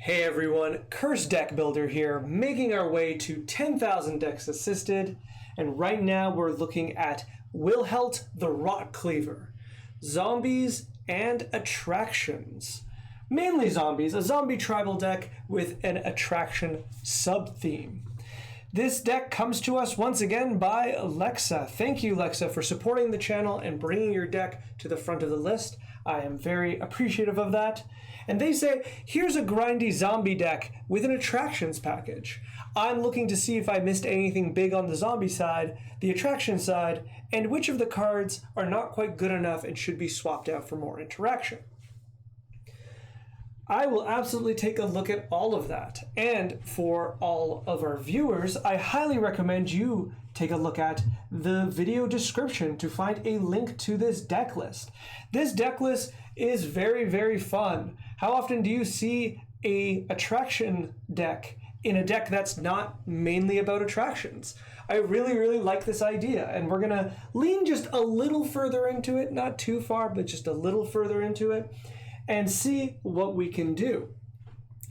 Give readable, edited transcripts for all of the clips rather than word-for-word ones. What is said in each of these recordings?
Hey everyone, Cursed Deck Builder here, making our way to 10,000 decks assisted, and right now we're looking at Wilhelt the Rotcleaver, zombies and attractions. Mainly zombies, a zombie tribal deck with an attraction sub-theme. This deck comes to us once again by Alexa. Thank you, Alexa, for supporting the channel and bringing your deck to the front of the list. I am very appreciative of that. And they say, here's a grindy zombie deck with an attractions package. I'm looking to see if I missed anything big on the zombie side, the attraction side, and which of the cards are not quite good enough and should be swapped out for more interaction. I will absolutely take a look at all of that. And for all of our viewers, I highly recommend you take a look at the video description to find a link to this deck list. This deck list is very, very fun. How often do you see a attraction deck in a deck that's not mainly about attractions? I really, really like this idea, and we're gonna lean just a little further into it, not too far, but just a little further into it, and see what we can do.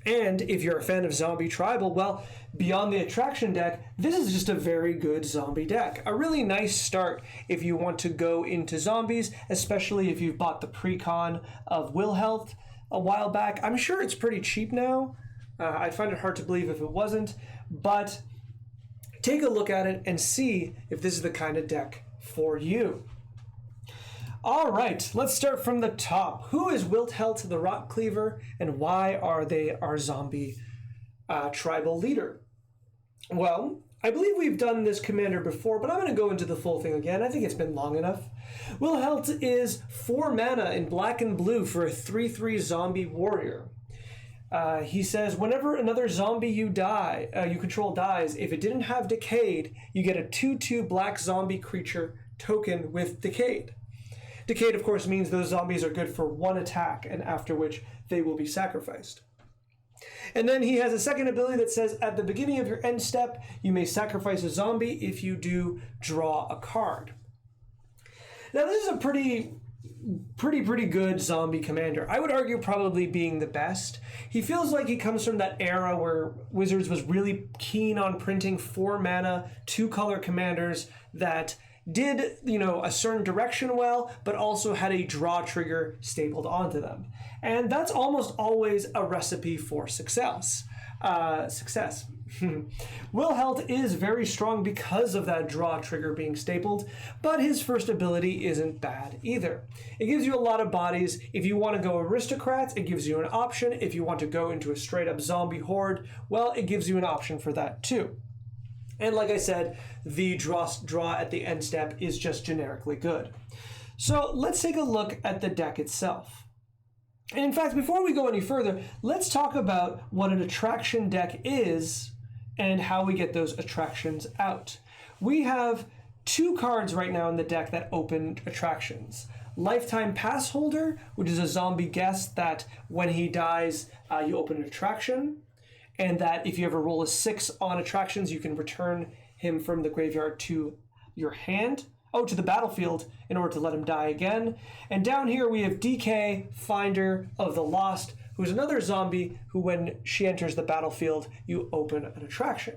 And if you're a fan of Zombie Tribal, well, beyond the attraction deck, this is just a very good zombie deck. A really nice start if you want to go into zombies, especially if you've bought the pre-con of Wilhelt a while back. I'm sure it's pretty cheap now. I'd find it hard to believe if it wasn't, but take a look at it and see if this is the kind of deck for you. All right, let's start from the top. Who is Wilhelt the Rotcleaver, and why are they our zombie tribal leader? Well, I believe we've done this commander before, but I'm going to go into the full thing again. I think it's been long enough. Wilhelt is 4 mana in black and blue for a 3/3 zombie warrior. He says, whenever another zombie you control dies, if it didn't have Decayed, you get a 2/2 black zombie creature token with Decayed. Decayed, of course, means those zombies are good for 1 attack, and after which they will be sacrificed. And then he has a second ability that says, at the beginning of your end step, you may sacrifice a zombie. If you do, draw a card. Now, this is a pretty good zombie commander. I would argue probably being the best. He feels like he comes from that era where Wizards was really keen on printing 4 mana, 2-color commanders that did, a certain direction well, but also had a draw trigger stapled onto them. And that's almost always a recipe for success. Wilhelt is very strong because of that draw trigger being stapled, but his first ability isn't bad either. It gives you a lot of bodies. If you want to go aristocrats, it gives you an option. If you want to go into a straight up zombie horde, well, it gives you an option for that too. And like I said, the draw at the end step is just generically good. So let's take a look at the deck itself. And in fact, before we go any further, let's talk about what an attraction deck is and how we get those attractions out. We have 2 cards right now in the deck that open attractions. Lifetime Pass Holder, which is a zombie guest that when he dies, you open an attraction. And that if you ever roll a 6 on attractions, you can return him from the graveyard to your hand, to the battlefield, in order to let him die again. And down here we have DK, Finder of the Lost, who's another zombie who, when she enters the battlefield, you open an attraction.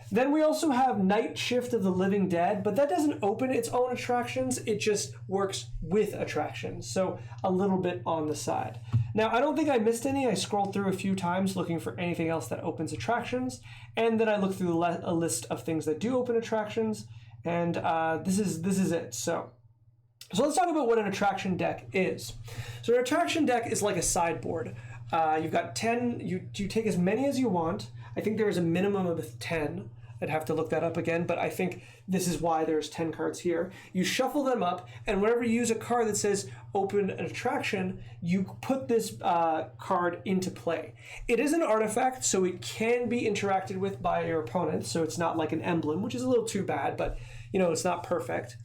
Then we also have Night Shift of the Living Dead, but that doesn't open its own attractions, it just works with attractions, so a little bit on the side. Now, I don't think I missed any. I scrolled through a few times looking for anything else that opens attractions, and then I looked through a list of things that do open attractions, and this is it. So let's talk about what an attraction deck is. So an attraction deck is like a sideboard. You've got 10, you take as many as you want. I think there is a minimum of 10. I'd have to look that up again, but I think this is why there's 10 cards here. You shuffle them up, and whenever you use a card that says open an attraction, you put this card into play. It is an artifact, so it can be interacted with by your opponent, so it's not like an emblem, which is a little too bad, but it's not perfect.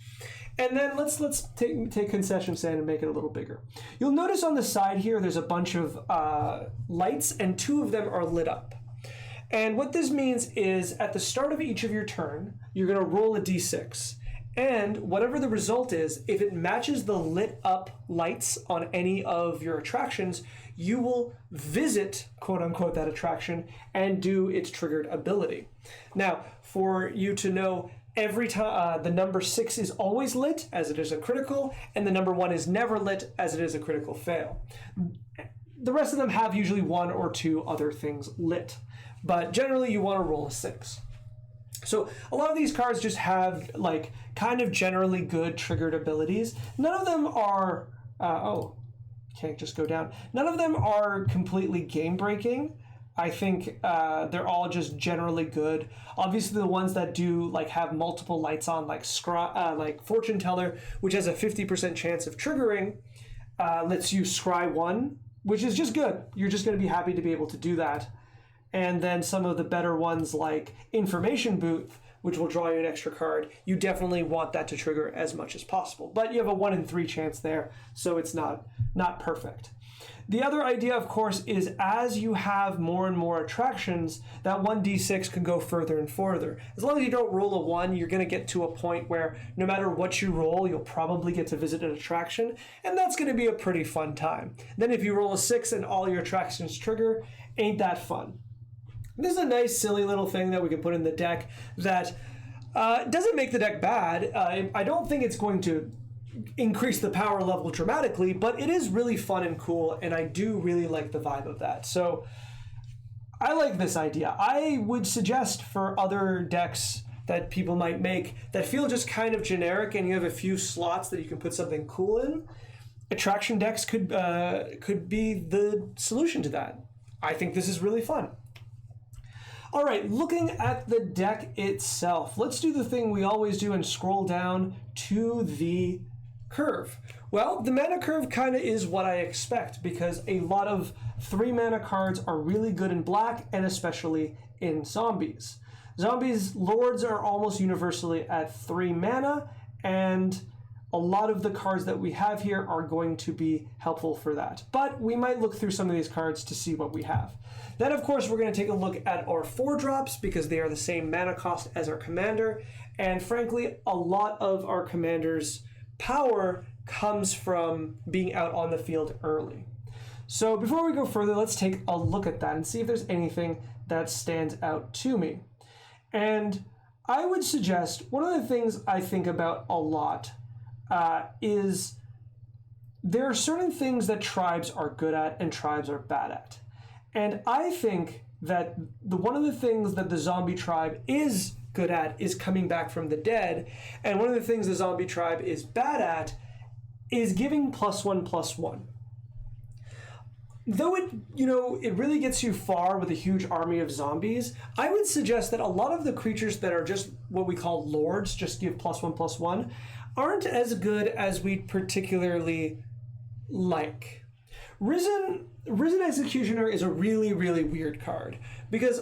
And then let's take concession stand and make it a little bigger. You'll notice on the side here, there's a bunch of lights, and 2 of them are lit up. And what this means is at the start of each of your turn, you're going to roll a d6. And whatever the result is, if it matches the lit up lights on any of your attractions, you will visit, quote unquote, that attraction and do its triggered ability. Now, for you to know, every time the number 6 is always lit, as it is a critical, and the number 1 is never lit, as it is a critical fail. The rest of them have usually 1 or 2 other things lit, but generally you want to roll a 6. So a lot of these cards just have like kind of generally good triggered abilities. None of them are, can't just go down. None of them are completely game breaking. I think they're all just generally good. Obviously the ones that do like have multiple lights on, like Fortune Teller, which has a 50% chance of triggering, lets you scry 1, which is just good. You're just going to be happy to be able to do that. And then some of the better ones like Information Booth, which will draw you an extra card, you definitely want that to trigger as much as possible. But you have a 1 in 3 chance there, so it's not perfect. The other idea, of course, is as you have more and more attractions, that 1d6 can go further and further. As long as you don't roll a 1, you're going to get to a point where no matter what you roll, you'll probably get to visit an attraction, and that's going to be a pretty fun time. Then if you roll a 6 and all your attractions trigger, ain't that fun. This is a nice, silly little thing that we can put in the deck that doesn't make the deck bad. I don't think it's going to increase the power level dramatically, but it is really fun and cool, and I do really like the vibe of that. So I like this idea. I would suggest for other decks that people might make that feel just kind of generic and you have a few slots that you can put something cool in, attraction decks could be the solution to that. I think this is really fun. All right, looking at the deck itself, let's do the thing we always do and scroll down to the curve. Well, the mana curve kind of is what I expect because a lot of 3 mana cards are really good in black and especially in zombies. Zombies lords are almost universally at 3 mana, and a lot of the cards that we have here are going to be helpful for that. But we might look through some of these cards to see what we have. Then, of course, we're going to take a look at our 4-drops because they are the same mana cost as our commander. And frankly, a lot of our commander's power comes from being out on the field early. So before we go further, let's take a look at that and see if there's anything that stands out to me. And I would suggest one of the things I think about a lot is there are certain things that tribes are good at and tribes are bad at. And I think that one of the things that the zombie tribe is good at is coming back from the dead. And one of the things the zombie tribe is bad at is giving +1/+1. Though it really gets you far with a huge army of zombies, I would suggest that a lot of the creatures that are just what we call lords, just give +1/+1, aren't as good as we'd particularly like. Risen Executioner is a really, really weird card because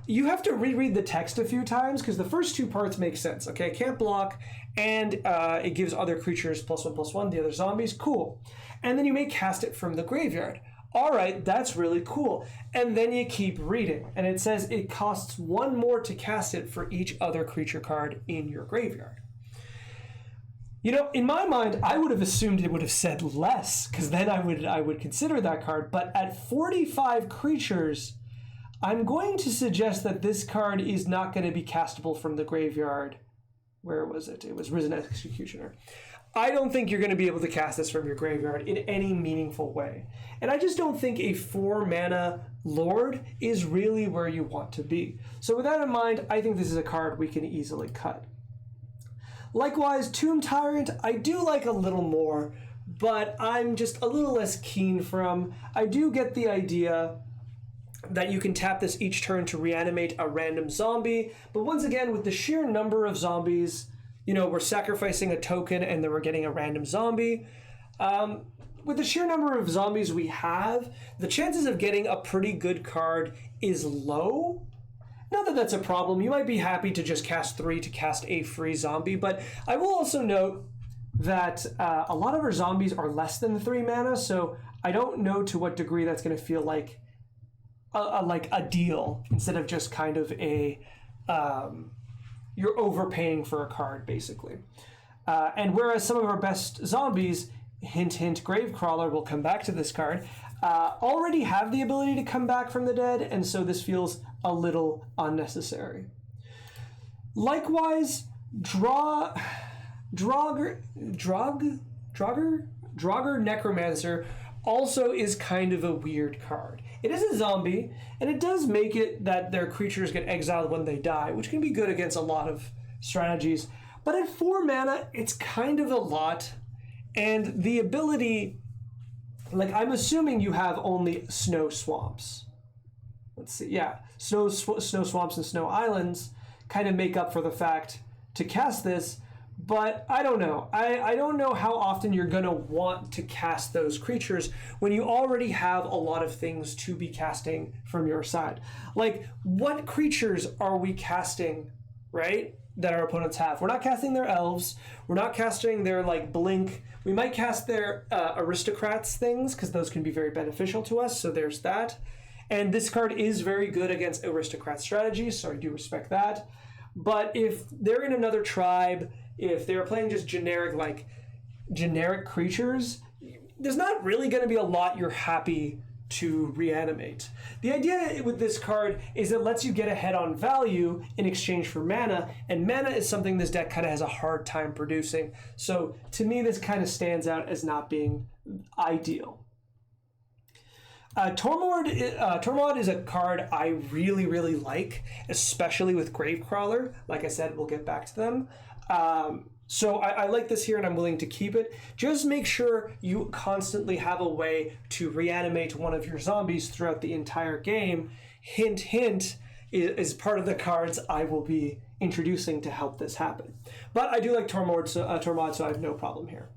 you have to reread the text a few times because the first 2 parts make sense. Okay, it can't block and it gives other creatures +1/+1, the other zombies, cool. And then you may cast it from the graveyard. All right, that's really cool. And then you keep reading and it says it costs 1 more to cast it for each other creature card in your graveyard. In my mind, I would have assumed it would have said less, because then I would consider that card. But at 45 creatures, I'm going to suggest that this card is not going to be castable from the graveyard. Where was it? It was Risen Executioner. I don't think you're going to be able to cast this from your graveyard in any meaningful way. And I just don't think a 4 mana Lord is really where you want to be. So with that in mind, I think this is a card we can easily cut. Likewise, Tomb Tyrant, I do like a little more, but I'm just a little less keen from. I do get the idea that you can tap this each turn to reanimate a random zombie, but once again, with the sheer number of zombies, we're sacrificing a token and then we're getting a random zombie. With the sheer number of zombies we have, the chances of getting a pretty good card is low. Not that that's a problem. You might be happy to just cast 3 to cast a free zombie, but I will also note that a lot of our zombies are less than 3 mana, so I don't know to what degree that's going to feel like a deal instead of just kind of a you're overpaying for a card, basically. And whereas some of our best zombies, hint, hint, Gravecrawler, will come back to this card, already have the ability to come back from the dead, and so this feels a little unnecessary. Likewise, Draugr Necromancer also is kind of a weird card. It is a zombie, and it does make it that their creatures get exiled when they die, which can be good against a lot of strategies. But at 4 mana, it's kind of a lot, and the ability, like, I'm assuming you have only Snow Swamps. Let's see, yeah, Snow Swamps and Snow Islands kind of make up for the fact to cast this, but I don't know. I don't know how often you're going to want to cast those creatures when you already have a lot of things to be casting from your side. Like, what creatures are we casting, right, that our opponents have? We're not casting their elves. We're not casting their, like, blink. We might cast their aristocrats things, because those can be very beneficial to us, so there's that. And this card is very good against aristocrat strategies, so I do respect that. But if they're in another tribe, if they're playing just generic creatures, there's not really going to be a lot you're happy to reanimate. The idea with this card is it lets you get ahead on value in exchange for mana, and mana is something this deck kind of has a hard time producing. So to me, this kind of stands out as not being ideal. Tormod is a card I really, really like, especially with Gravecrawler. Like I said, we'll get back to them. So I like this here, and I'm willing to keep it. Just make sure you constantly have a way to reanimate one of your zombies throughout the entire game. Hint, hint, is part of the cards I will be introducing to help this happen. But I do like Tormod, so I have no problem here.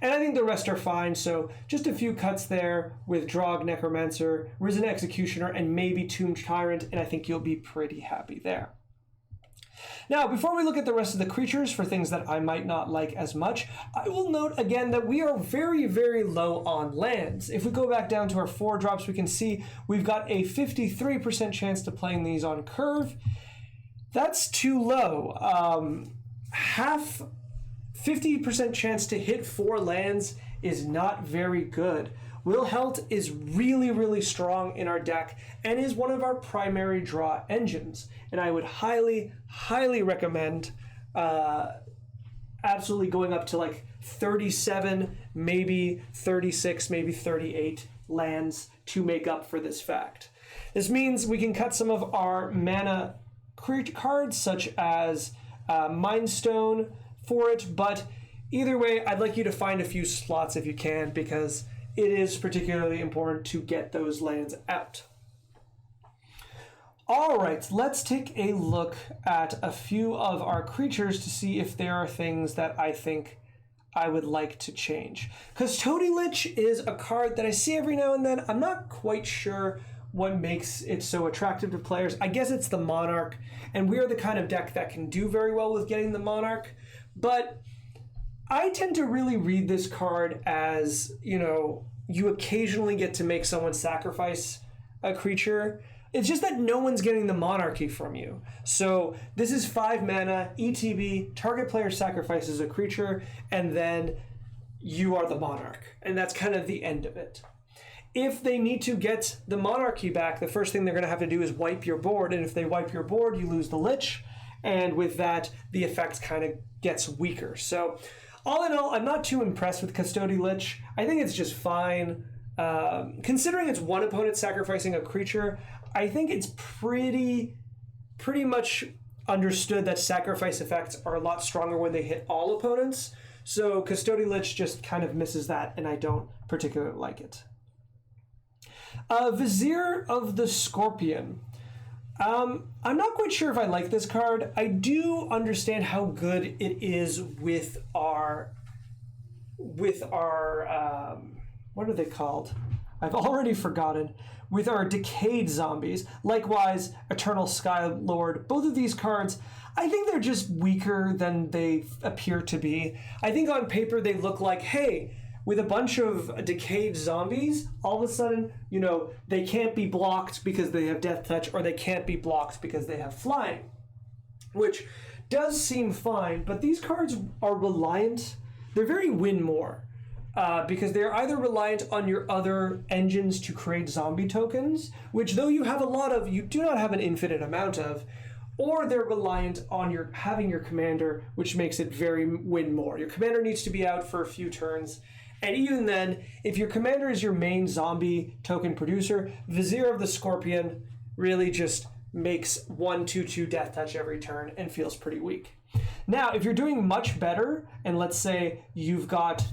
And I think the rest are fine, so just a few cuts there with Draugr Necromancer, Risen Executioner, and maybe Tomb Tyrant, and I think you'll be pretty happy there. Now, before we look at the rest of the creatures for things that I might not like as much, I will note again that we are very, very low on lands. If we go back down to our 4 drops, we can see we've got a 53% chance to playing these on curve. That's too low. 50% chance to hit 4 lands is not very good. Wilhelt is really, really strong in our deck and is one of our primary draw engines. And I would highly, highly recommend absolutely going up to like 37, maybe 36, maybe 38 lands to make up for this fact. This means we can cut some of our mana cards such as Mind Stone for it, but either way, I'd like you to find a few slots if you can, because it is particularly important to get those lands out. All right, let's take a look at a few of our creatures to see if there are things that I think I would like to change. Custody Lich is a card that I see every now and then. I'm not quite sure what makes it so attractive to players. I guess it's the Monarch, and we are the kind of deck that can do very well with getting the Monarch. But I tend to really read this card as, you occasionally get to make someone sacrifice a creature. It's just that no one's getting the Monarchy from you. So this is 5 mana, ETB, target player sacrifices a creature, and then you are the Monarch. And that's kind of the end of it. If they need to get the Monarchy back, the first thing they're going to have to do is wipe your board. And if they wipe your board, you lose the Lich. And with that, the effect kind of gets weaker. So all in all, I'm not too impressed with Custody Lich. I think it's just fine. Considering it's one opponent sacrificing a creature, I think it's pretty much understood that sacrifice effects are a lot stronger when they hit all opponents. So Custody Lich just kind of misses that, and I don't particularly like it. Vizier of the Scorpion. I'm not quite sure if I like this card. I do understand how good it is with our what are they called? I've already forgotten. With our Decayed zombies. Likewise, Eternal Skylord. Both of these cards, I think they're just weaker than they appear to be. I think on paper they look like, hey, with a bunch of Decayed zombies, all of a sudden, they can't be blocked because they have Death Touch, or they can't be blocked because they have Flying. Which does seem fine, but these cards are reliant. They're very win more. Because they're either reliant on your other engines to create zombie tokens, which though you have a lot of, you do not have an infinite amount of, or they're reliant on having your commander, which makes it very win more. Your commander needs to be out for a few turns, and even then, if your commander is your main zombie token producer, Vizier of the Scorpion really just makes 1/2/2 death touch every turn and feels pretty weak. Now, if you're doing much better, and let's say you've got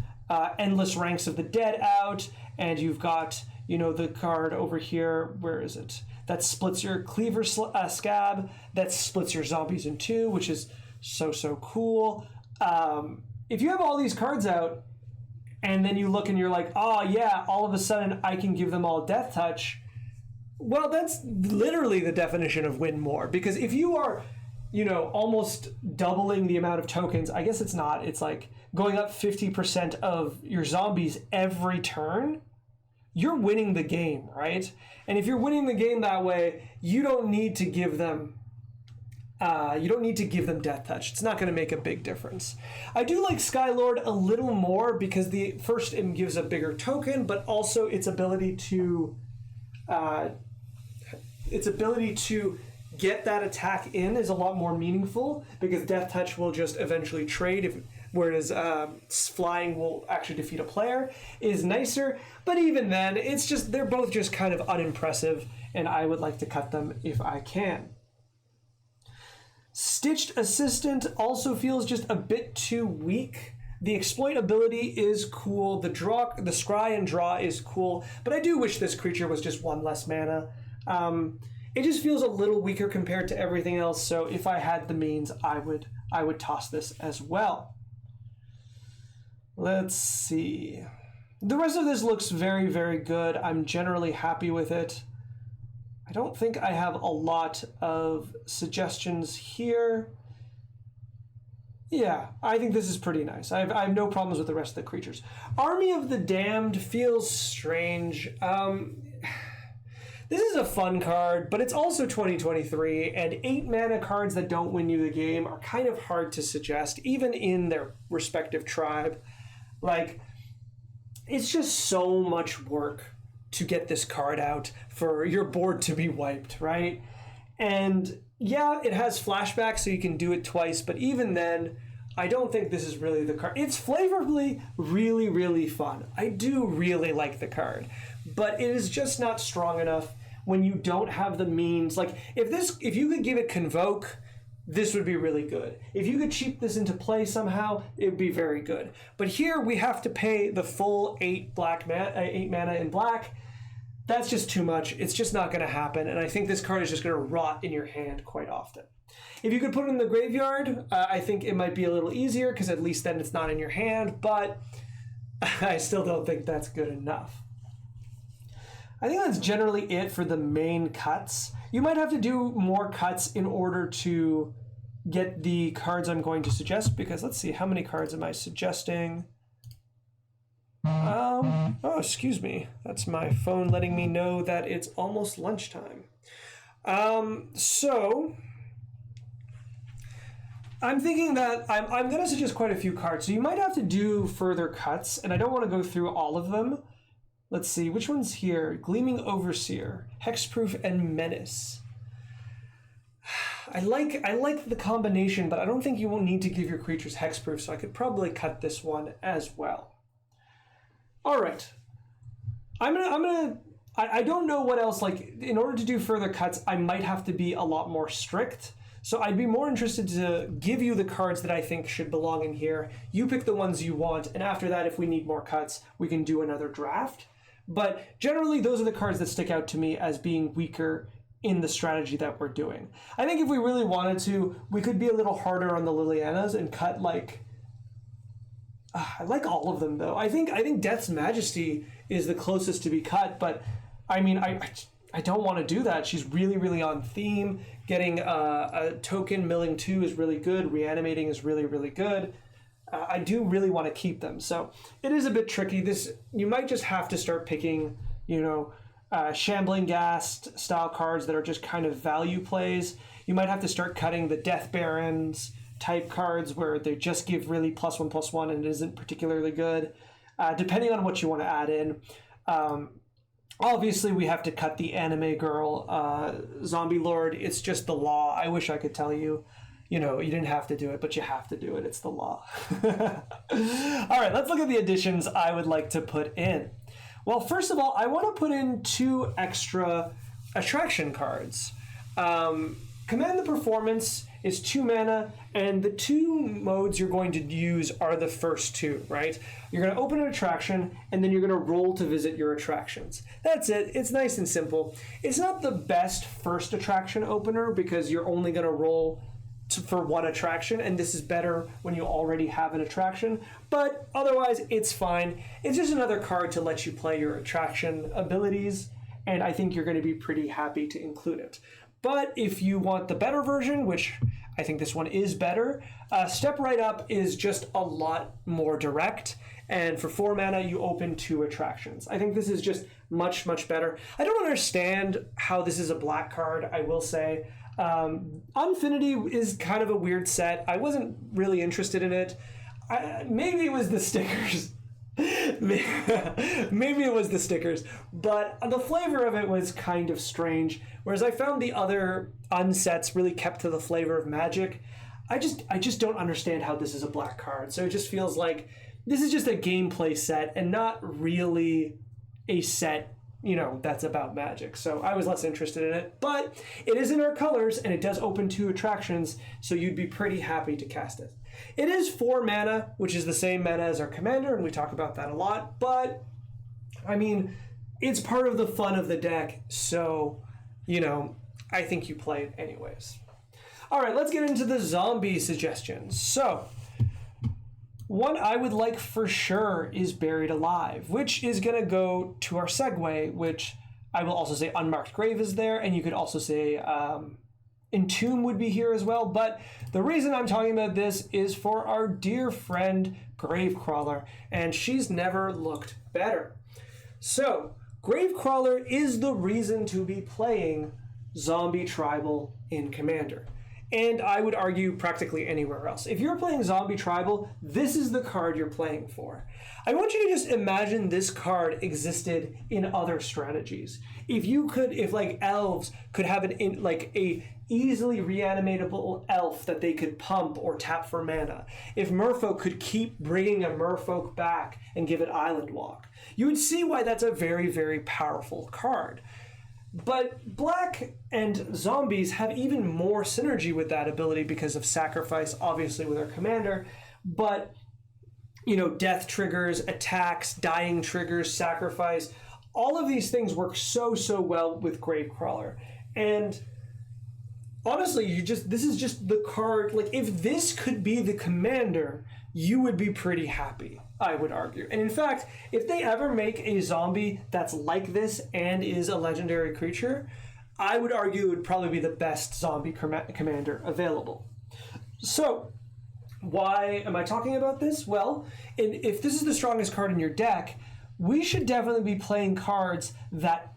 Endless Ranks of the Dead out, and you've got, you know, the card over here, where is it? That splits your Cleaver Scab, that splits your zombies in two, which is so cool. If you have all these cards out, and then you look and you're like, oh yeah, all of a sudden I can give them all Death Touch, well, that's literally the definition of win more, because if you are, you know, almost doubling the amount of tokens, I guess it's not, it's like going up 50% of your zombies every turn, you're winning the game, right? And if you're winning the game that way, you don't need to give them Death Touch. It's not going to make a big difference. I do like Skylord a little more because it gives a bigger token, but also its ability to get that attack in is a lot more meaningful, because Death Touch will just eventually trade, whereas flying will actually defeat a player, is nicer. But even then, they're both just kind of unimpressive, and I would like to cut them if I can. Stitched Assistant also feels just a bit too weak. The exploit ability is cool, the scry and draw is cool, but I do wish this creature was just 1 less mana. It just feels a little weaker compared to everything else, so if I had the means, I would toss this as well. Let's see. The rest of this looks very, very good. I'm generally happy with it. I don't think I have a lot of suggestions here. Yeah, I think this is pretty nice. I have no problems with the rest of the creatures. Army of the Damned feels strange. This is a fun card, but it's also 2023, and 8 mana cards that don't win you the game are kind of hard to suggest, even in their respective tribe. Like, it's just so much work to get this card out for your board to be wiped, right? And yeah, it has flashback, so you can do it twice, but even then, I don't think this is really the card. It's flavorfully really, really fun. I do really like the card, but it is just not strong enough when you don't have the means. Like, if you could give it Convoke, this would be really good. If you could cheap this into play somehow, it would be very good. But here we have to pay the full 8 mana in black. That's just too much. It's just not going to happen, and I think this card is just going to rot in your hand quite often. If you could put it in the graveyard, I think it might be a little easier, because at least then it's not in your hand, but I still don't think that's good enough. I think that's generally it for the main cuts. You might have to do more cuts in order to get the cards I'm going to suggest, because let's see, how many cards am I suggesting? Oh, excuse me. That's my phone letting me know that it's almost lunchtime. So I'm thinking that I'm going to suggest quite a few cards. So you might have to do further cuts, and I don't want to go through all of them. Let's see, which one's here? Gleaming Overseer, Hexproof, and Menace. I like the combination, but I don't think you will need to give your creatures Hexproof, so I could probably cut this one as well. All right, I don't know what else, like, in order to do further cuts, I might have to be a lot more strict. So I'd be more interested to give you the cards that I think should belong in here. You pick the ones you want, and after that, if we need more cuts, we can do another draft. But generally, those are the cards that stick out to me as being weaker in the strategy that we're doing. I think if we really wanted to, we could be a little harder on the Lilianas and cut, like, I like all of them, though. I think Death's Majesty is the closest to be cut, but I mean, I don't want to do that. She's really, really on theme. Getting a token milling 2 is really good. Reanimating is really, really good. I do really want to keep them, so it is a bit tricky. You might just have to start picking, Shambling Ghast style cards that are just kind of value plays. You might have to start cutting the Death Barons, type cards where they just give really +1/+1 and it isn't particularly good, depending on what you want to add in. Obviously, we have to cut the anime girl, Zombie Lord. It's just the law. I wish I could tell you, you didn't have to do it, but you have to do it. It's the law. All right, let's look at the additions I would like to put in. Well, first of all, I want to put in 2 extra attraction cards. Command the Performance is 2 mana, and the 2 modes you're going to use are the first 2, right? You're going to open an attraction, and then you're going to roll to visit your attractions. That's it. It's nice and simple. It's not the best first attraction opener because you're only going to roll for 1 attraction, and this is better when you already have an attraction, but otherwise it's fine. It's just another card to let you play your attraction abilities, and I think you're going to be pretty happy to include it. But if you want the better version, which I think this one is better, Step Right Up is just a lot more direct, and for 4 mana you open 2 attractions. I think this is just much, much better. I don't understand how this is a black card, I will say. Unfinity is kind of a weird set. I wasn't really interested in it. Maybe it was the stickers. Maybe it was the stickers, but the flavor of it was kind of strange. Whereas I found the other unsets really kept to the flavor of Magic. I just don't understand how this is a black card. So it just feels like this is just a gameplay set and not really a set, that's about Magic. So I was less interested in it, but it is in our colors and it does open 2 attractions, so you'd be pretty happy to cast it. It is 4 mana, which is the same mana as our commander, and we talk about that a lot, but I mean, it's part of the fun of the deck, so, I think you play it anyways. All right, let's get into the zombie suggestions. So, one I would like for sure is Buried Alive, which is going to go to our segue, which I will also say Unmarked Grave is there, and you could also say Entomb would be here as well. But the reason I'm talking about this is for our dear friend Gravecrawler, and she's never looked better. So, Gravecrawler is the reason to be playing Zombie Tribal in Commander. And I would argue practically anywhere else. If you're playing Zombie Tribal, this is the card you're playing for. I want you to just imagine this card existed in other strategies. If like elves could have a easily reanimatable elf that they could pump or tap for mana. If merfolk could keep bringing a merfolk back and give it Island Walk. You would see why that's a very, very powerful card. But black and zombies have even more synergy with that ability because of sacrifice, obviously with our commander, but death triggers, attacks, dying triggers, sacrifice, all of these things work so well with Gravecrawler. And honestly, this is just the card. Like, if this could be the commander, you would be pretty happy, I would argue. And in fact, if they ever make a zombie that's like this and is a legendary creature, I would argue it would probably be the best zombie commander available. So, why am I talking about this? Well, if this is the strongest card in your deck, we should definitely be playing cards that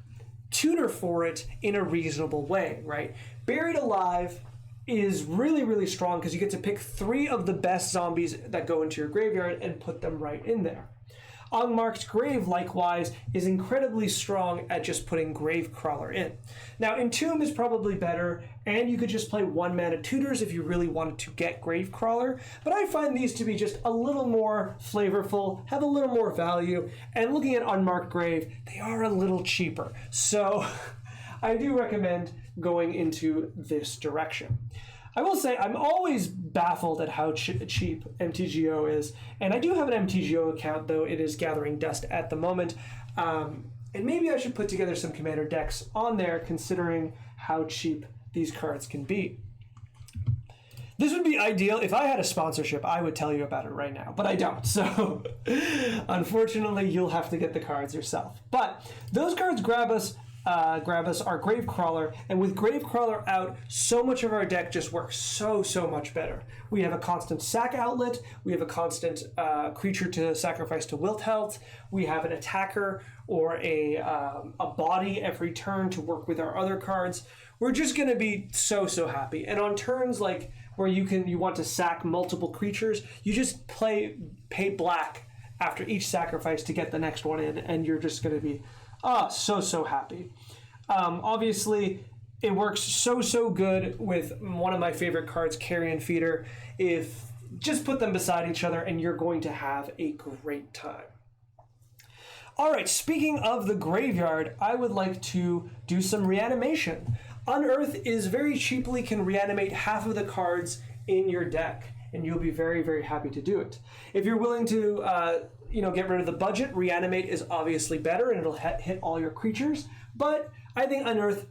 tutor for it in a reasonable way, right? Buried Alive is really, really strong because you get to pick 3 of the best zombies that go into your graveyard and put them right in there. Unmarked Grave, likewise, is incredibly strong at just putting Gravecrawler in. Now, Entomb is probably better, and you could just play 1 mana tutors if you really wanted to get Gravecrawler, but I find these to be just a little more flavorful, have a little more value, and looking at Unmarked Grave, they are a little cheaper. So I do recommend going into this direction. I will say I'm always baffled at how cheap MTGO is, and I do have an MTGO account, though it is gathering dust at the moment, and maybe I should put together some commander decks on there considering how cheap these cards can be. This would be ideal. If I had a sponsorship, I would tell you about it right now, but I don't, so unfortunately you'll have to get the cards yourself. But those cards grab us grab us our Gravecrawler, and with Gravecrawler out, so much of our deck just works so much better. We have a constant sack outlet, we have a constant creature to sacrifice to Wilhelt, we have an attacker or a body every turn to work with our other cards. We're just going to be so happy. And on turns like where you want to sack multiple creatures, you just pay black after each sacrifice to get the next one in, and you're just going to be so happy. Obviously, it works so good with one of my favorite cards, Carrion Feeder. If just put them beside each other, and you're going to have a great time. All right, speaking of the graveyard, I would like to do some reanimation. Unearth is very cheaply can reanimate half of the cards in your deck, and you'll be very happy to do it. If you're willing to get rid of the budget, reanimate is obviously better, and it'll hit all your creatures, but I think Unearth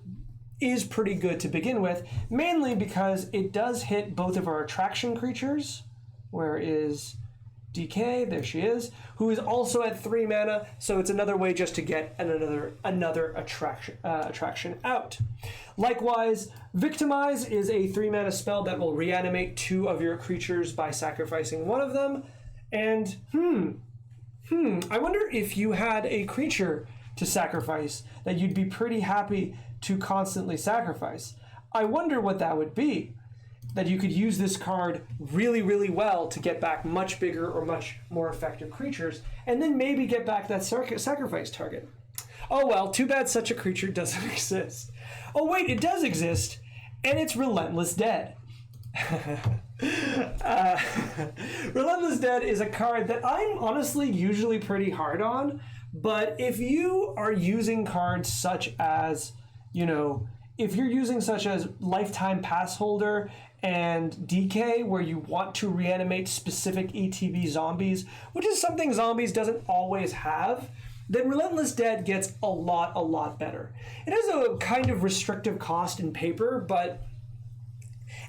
is pretty good to begin with, mainly because it does hit both of our attraction creatures. Where is DK? There she is, who is also at 3 mana, so it's another way just to get another attraction out. Likewise, Victimize is a 3 mana spell that will reanimate 2 of your creatures by sacrificing one of them. And I wonder if you had a creature to sacrifice that you'd be pretty happy to constantly sacrifice. I wonder what that would be. That you could use this card really well to get back much bigger or much more effective creatures, and then maybe get back that sacrifice target. Oh well, too bad such a creature doesn't exist. Oh wait, it does exist, and it's Relentless Dead. Relentless Dead is a card that I'm honestly usually pretty hard on, but if you are using cards such as, if you're using such as Lifetime Pass Holder and DK, where you want to reanimate specific ETB zombies, which is something Zombies doesn't always have, then Relentless Dead gets a lot better. It has a kind of restrictive cost in paper, but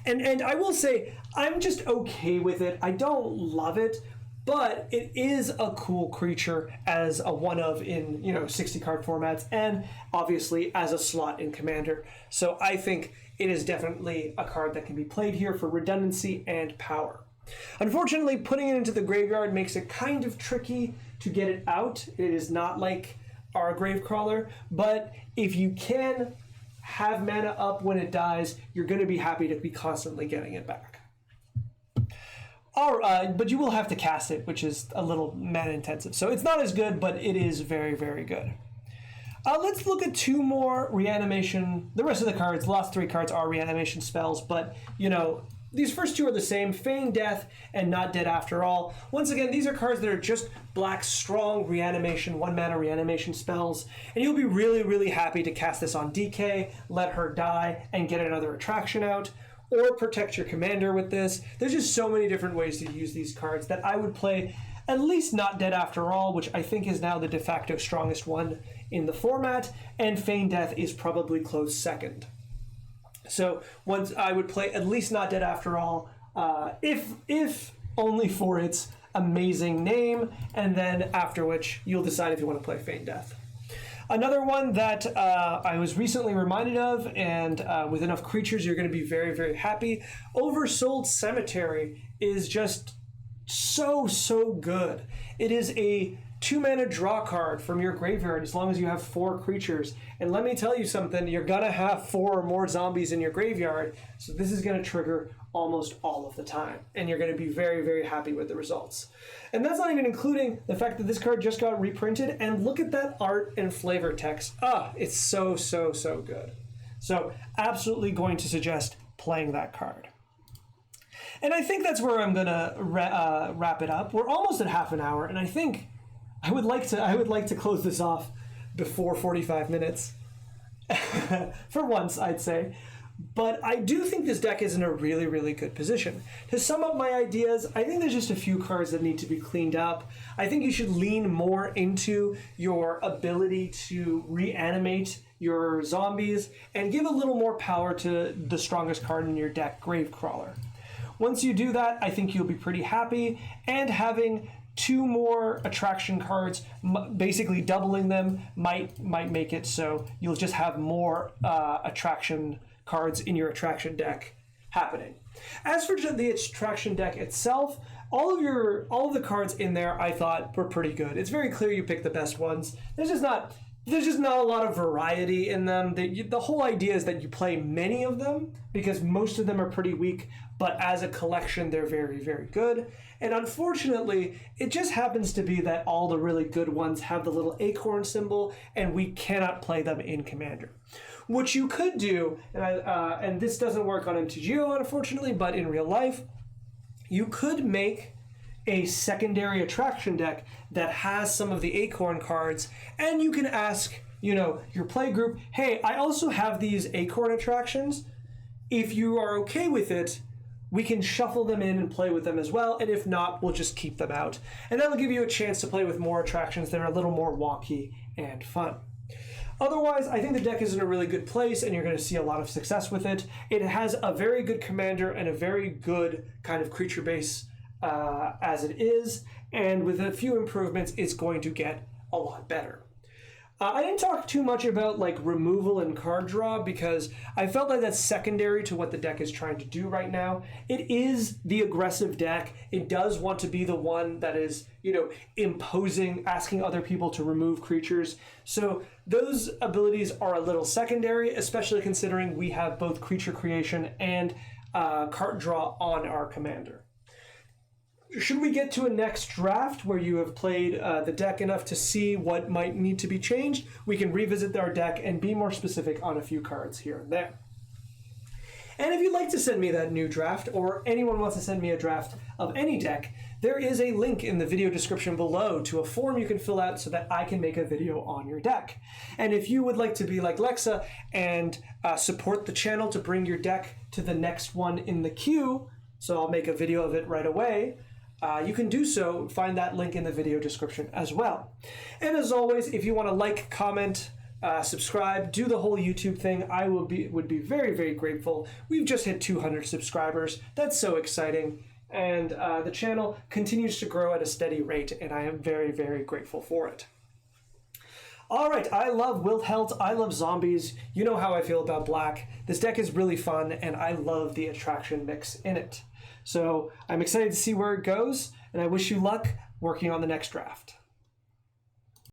and I will say I'm just okay with it. I don't love it, but it is a cool creature as a one of in 60 card formats, and obviously as a slot in Commander. So I think it is definitely a card that can be played here for redundancy and power. Unfortunately, putting it into the graveyard makes it kind of tricky to get it out. It is not like our Gravecrawler, but if you can have mana up when it dies, you're going to be happy to be constantly getting it back. But you will have to cast it, which is a little mana intensive. So it's not as good, but it is very good. Let's look at 2 more reanimation. The rest of the cards, the last 3 cards are reanimation spells, but these first 2 are the same, Feign Death and Not Dead After All. Once again, these are cards that are just black, strong reanimation, 1 mana reanimation spells, and you'll be really happy to cast this on DK, let her die, and get another attraction out, or protect your commander with this. There's just so many different ways to use these cards that I would play at least Not Dead After All, which I think is now the de facto strongest one in the format, and Feign Death is probably close second. So once I would play at least Not Dead After All, if only for its amazing name, and then after which you'll decide if you want to play Feign Death. Another one that I was recently reminded of, and with enough creatures you're going to be very happy, Oversold Cemetery is just so good. It is a 2 mana draw card from your graveyard as long as you have 4 creatures. And let me tell you something, you're gonna have 4 or more zombies in your graveyard, so this is gonna trigger almost all of the time. And you're gonna be very happy with the results. And that's not even including the fact that this card just got reprinted, and look at that art and flavor text. It's so good. So absolutely going to suggest playing that card. And I think that's where I'm gonna wrap it up. We're almost at half an hour, and I think I would like to close this off before 45 minutes. For once, I'd say. But I do think this deck is in a really good position. To sum up my ideas, I think there's just a few cards that need to be cleaned up. I think you should lean more into your ability to reanimate your zombies and give a little more power to the strongest card in your deck, Gravecrawler. Once you do that, I think you'll be pretty happy, and having 2 more attraction cards, basically doubling them, might make it so you'll just have more attraction cards in your attraction deck happening. As for the attraction deck itself, all of the cards in there I thought were pretty good. It's very clear you picked the best ones. There's just not a lot of variety in them. The whole idea is that you play many of them because most of them are pretty weak, but as a collection, they're very, very good. And unfortunately, it just happens to be that all the really good ones have the little acorn symbol, and we cannot play them in Commander. What you could do, and this doesn't work on MTGO, unfortunately, but in real life, you could make a secondary attraction deck that has some of the acorn cards, and you can ask, your play group, hey, I also have these acorn attractions. If you are okay with it, we can shuffle them in and play with them as well, and if not, we'll just keep them out. And that'll give you a chance to play with more attractions that are a little more wonky and fun. Otherwise, I think the deck is in a really good place, and you're going to see a lot of success with it. It has a very good commander and a very good kind of creature base as it is, and with a few improvements, it's going to get a lot better. I didn't talk too much about removal and card draw because I felt like that's secondary to what the deck is trying to do right now. It is the aggressive deck. It does want to be the one that is, imposing, asking other people to remove creatures. So those abilities are a little secondary, especially considering we have both creature creation and card draw on our commander. Should we get to a next draft where you have played the deck enough to see what might need to be changed, we can revisit our deck and be more specific on a few cards here and there. And if you'd like to send me that new draft, or anyone wants to send me a draft of any deck, there is a link in the video description below to a form you can fill out so that I can make a video on your deck. And if you would like to be like Lexa and support the channel to bring your deck to the next one in the queue, so I'll make a video of it right away, you can do so. Find that link in the video description as well. And as always, if you want to like, comment, subscribe, do the whole YouTube thing, I would be very, very grateful. We've just hit 200 subscribers. That's so exciting. And the channel continues to grow at a steady rate, and I am very, very grateful for it. All right, I love Wilhelt. I love zombies. You know how I feel about black. This deck is really fun, and I love the attraction mix in it. So I'm excited to see where it goes, and I wish you luck working on the next draft.